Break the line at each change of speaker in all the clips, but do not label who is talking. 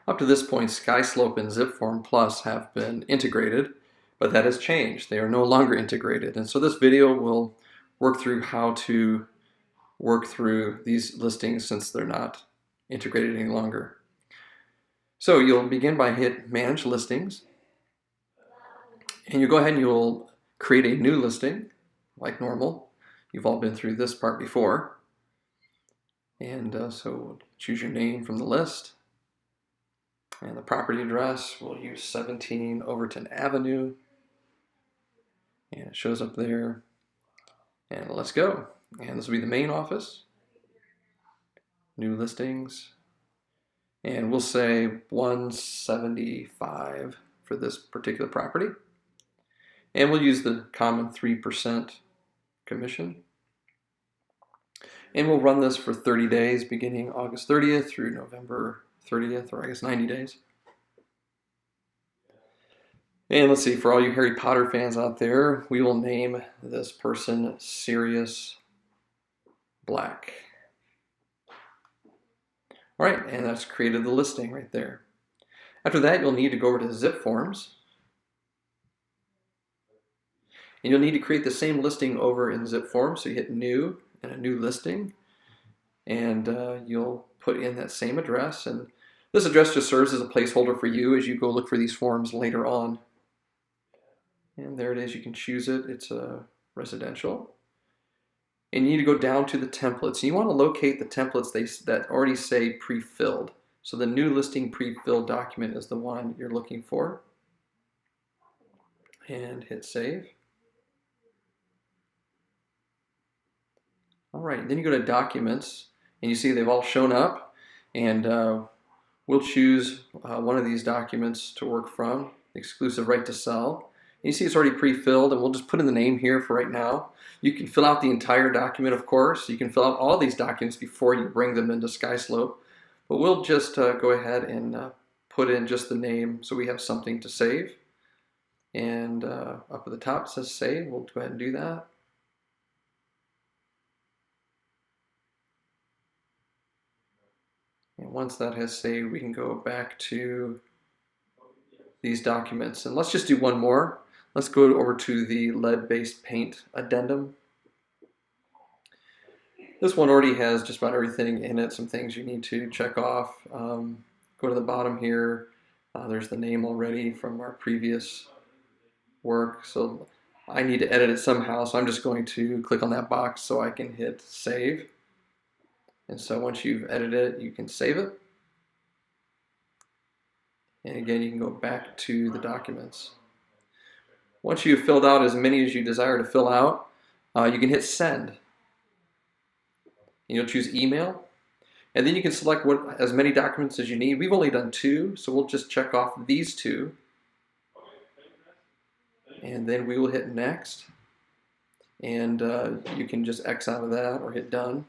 Up to this point, SkySlope and ZipForm Plus have been integrated, but that has changed. They are no longer integrated. And so this video will work through how to work through these listings since they're not integrated any longer. So you'll begin by hit Manage Listings, and you go ahead and you'll create a new listing like normal. You've all been through this part before. And so choose your name from the list. And the property address, we'll use 17 Overton Avenue. And it shows up there. And let's go. And this will be the main office. New listings. And we'll say 175 for this particular property. And we'll use the common 3% commission. And we'll run this for 30 days, beginning August 30th through November 30th, or I guess 90 days. And let's see, for all you Harry Potter fans out there, we will name this person Sirius Black. All right, and that's created the listing right there. After that, you'll need to go over to ZipForms. And you'll need to create the same listing over in ZipForms. So you hit New and a new listing. And you'll put in that same address. And this address just serves as a placeholder for you as you go look for these forms later on. And there it is. You can choose it. It's residential. And you need to go down to the templates. You want to locate the templates that already say pre-filled. So the new listing pre-filled document is the one you're looking for. And hit save. All right, then you go to documents and you see they've all shown up, and we'll choose one of these documents to work from, exclusive right to sell. And you see it's already pre-filled, and we'll just put in the name here for right now. You can fill out the entire document, of course. You can fill out all these documents before you bring them into SkySlope, but we'll just go ahead and put in just the name so we have something to save. And up at the top it says save. We'll go ahead and do that. And once that has saved, we can go back to these documents. And let's just do one more. Let's go over to the lead-based paint addendum. This one already has just about everything in it, some things you need to check off. Go to the bottom here. There's the name already from our previous work. So I need to edit it somehow, so I'm just going to click on that box so I can hit save. And so once you've edited it, you can save it. And again, you can go back to the documents. Once you've filled out as many as you desire to fill out, you can hit send. And you'll choose email. And then you can select as many documents as you need. We've only done 2, so we'll just check off these 2. And then we will hit next. And you can just X out of that or hit done.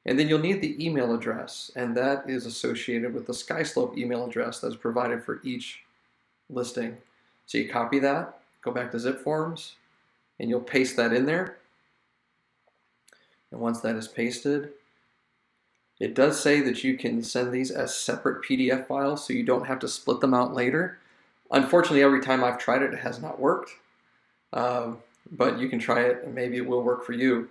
And then you'll need the email address, and that is associated with the SkySlope email address that's provided for each listing. So you copy that, go back to ZipForms, and you'll paste that in there. And once that is pasted, it does say that you can send these as separate PDF files so you don't have to split them out later. Unfortunately, every time I've tried it, it has not worked. But you can try it, and maybe it will work for you.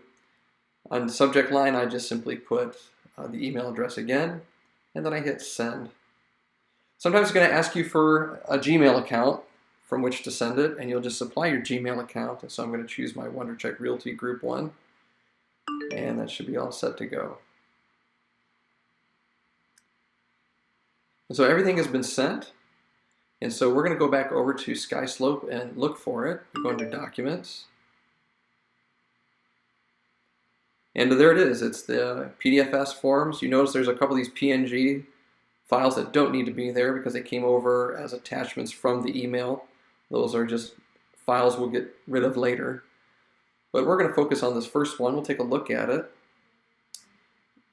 On the subject line, I just simply put the email address again, and then I hit send. Sometimes it's going to ask you for a Gmail account from which to send it, and you'll just supply your Gmail account. And so I'm going to choose my WonderCheck Realty Group 1, and that should be all set to go. And so everything has been sent, and so we're going to go back over to SkySlope and look for it. We go into Documents. And there it is. It's the PDFs forms. You notice there's a couple of these PNG files that don't need to be there because they came over as attachments from the email. Those are just files we'll get rid of later. But we're going to focus on this first one. We'll take a look at it.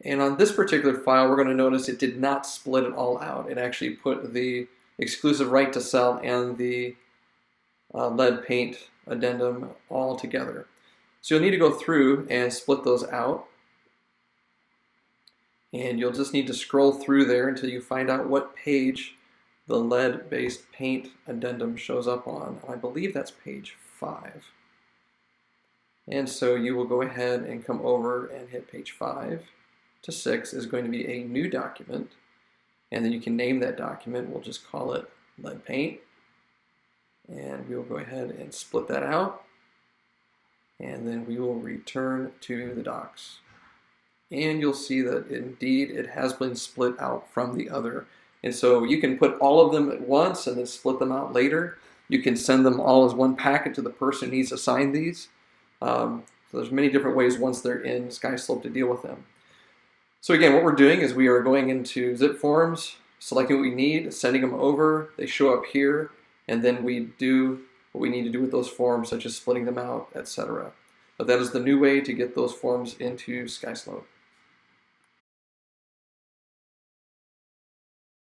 And on this particular file, we're going to notice it did not split it all out. It actually put the exclusive right to sell and the lead paint addendum all together. So you'll need to go through and split those out. And you'll just need to scroll through there until you find out what page the lead-based paint addendum shows up on. I believe that's page 5. And so you will go ahead and come over and hit page 5 to 6 is going to be a new document. And then you can name that document. We'll just call it lead paint. And we will go ahead and split that out. And then we will return to the docs. And you'll see that indeed it has been split out from the other. And so you can put all of them at once and then split them out later. You can send them all as one packet to the person who needs assigned these. So there's many different ways once they're in SkySlope to deal with them. So again, what we're doing is we are going into ZipForms, selecting what we need, sending them over. They show up here, and then we do what we need to do with those forms, such as splitting them out, etc. But that is the new way to get those forms into SkySlope.